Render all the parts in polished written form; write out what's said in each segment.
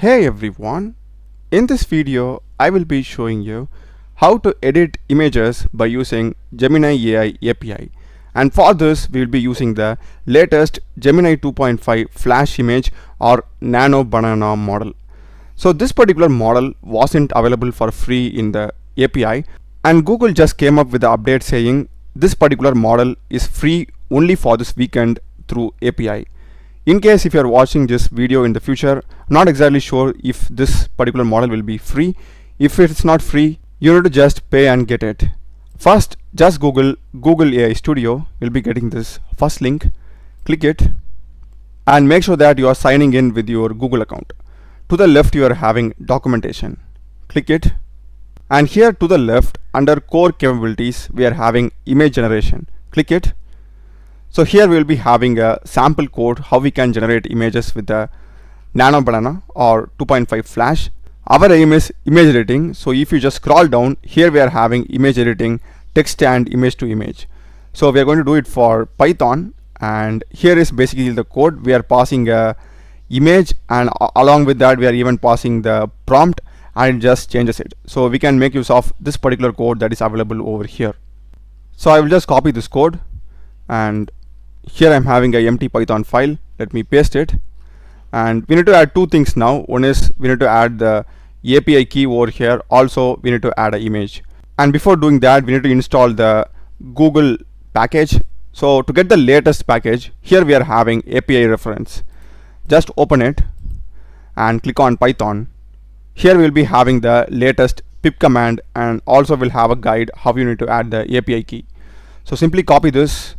Hey everyone, in this video I will be showing you how to edit images by using Gemini AI API, and for this we will be using the latest Gemini 2.5-flash-image or Nano Banana model. So this particular model wasn't available for free in the API, and Google just came up with the update saying this particular model is free only for this weekend through API. In case if you are watching this video in the future, not exactly sure if this particular model will be free. If it's not free, you need to just pay and get it. First, just Google AI Studio. You'll be getting this first link. Click it and make sure that you are signing in with your Google account. To the left, you are having documentation. Click it. And here to the left, under core capabilities, we are having image generation. Click it. So here we will be having a sample code how we can generate images with the Nano Banana or 2.5 Flash. Our aim is image editing. So if you just scroll down, here we are having image editing, text and image to image. So we are going to do it for Python, and here is basically the code. We are passing a image, and along with that we are even passing the prompt, and it just changes it. So we can make use of this particular code that is available over here. So I will just copy this code, and here I'm having a empty Python file. Let me paste it, and we need to add two things now. One is we need to add the API key over here. Also we need to add an image, and before doing that we need to install the Google package. So to get the latest package, here we are having API reference. Just open it and click on Python. Here we will be having the latest pip command, and also we'll have a guide how you need to add the API key. So simply copy this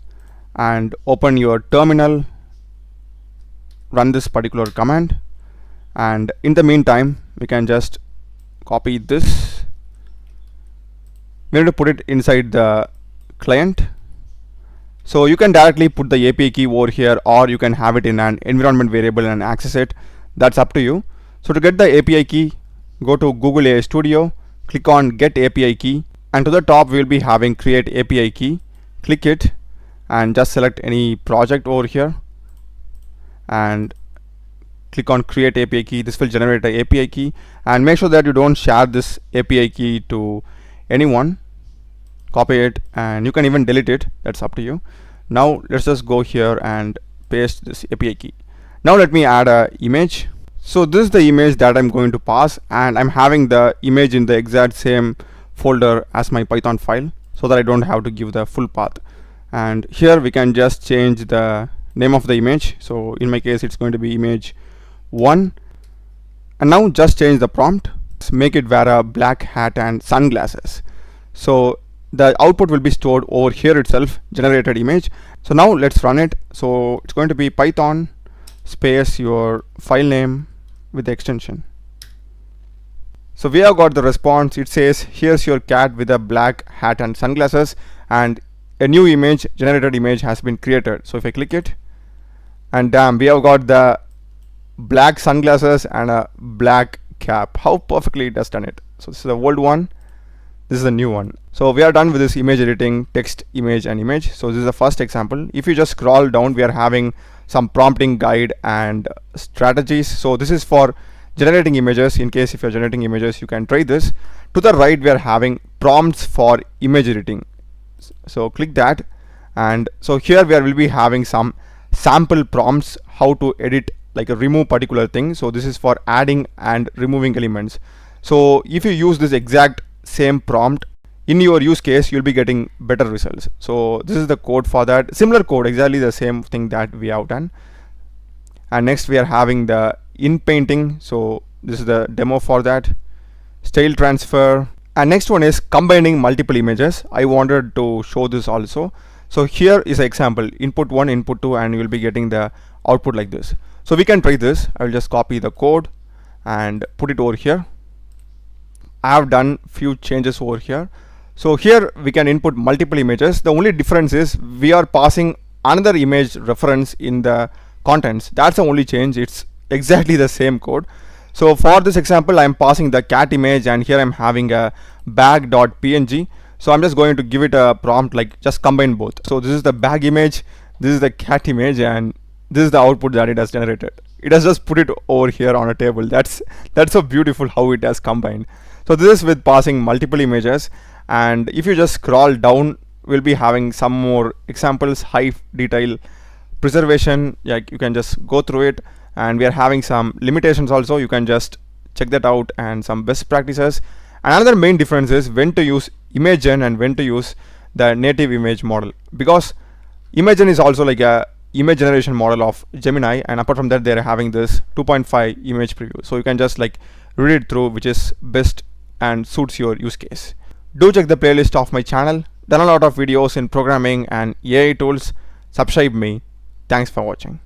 and open your terminal, run this particular command, and in the meantime we can just copy this. We need to put it inside the client. So you can directly put the API key over here, or you can have it in an environment variable and access it. That's up to you. So to get the API key, go to Google AI Studio, click on get API key, and to the top we will be having create API key. Click it and just select any project over here and click on create API key. This will generate an API key, and make sure that you don't share this API key to anyone. Copy it, and you can even delete it. That's up to you. Now let's just go here and paste this API key. Now let me add a image. So this is the image that I'm going to pass, and I'm having the image in the exact same folder as my Python file, so that I don't have to give the full path. And here we can just change the name of the image. So in my case it's going to be image 1, and now just change the prompt. Make it wear a black hat and sunglasses. So the output will be stored over here itself, generated image. So now let's run it. So it's going to be Python space your file name with the extension. So we have got the response. It says here's your cat with a black hat and sunglasses, and a new image, generated image, has been created. So if I click it, and damn, we have got the black sunglasses and a black cap. How perfectly it has done it. So this is the old one, this is the new one. So we are done with this image editing, text, image and image. So this is the first example. If you just scroll down, we are having some prompting guide and strategies. So this is for generating images. In case if you're generating images, you can try this. To the right we are having prompts for image editing. So click that, and so here we will be having some sample prompts how to edit, like a remove particular thing. So this is for adding and removing elements. So if you use this exact same prompt in your use case, you'll be getting better results. So this is the code for that. Similar code, exactly the same thing that we have done. And next we are having the in painting. So this is the demo for that. Style transfer. And next one is combining multiple images. I wanted to show this also. So here is an example, input 1, input 2, and you will be getting the output like this. So we can try this. I will just copy the code and put it over here. I have done few changes over here. So here we can input multiple images. The only difference is we are passing another image reference in the contents. That's the only change. It's exactly the same code. So for this example, I'm passing the cat image, and here I'm having a bag.png. So I'm just going to give it a prompt like just combine both. So this is the bag image, this is the cat image, and this is the output that it has generated. it has just put it over here on a table. That's so beautiful how it has combined. So this is with passing multiple images, and if you just scroll down, we'll be having some more examples, high detail preservation. Like you can just go through it, and we are having some limitations also. You can just check that out, and some best practices. Another main difference is when to use ImageGen and when to use the native image model, because ImageGen is also like a image generation model of Gemini, and apart from that they're having this 2.5 image preview, so you can just like read it through which is best and suits your use case. Do check the playlist of my channel. Done a lot of videos in programming and AI tools. Subscribe me. Thanks for watching.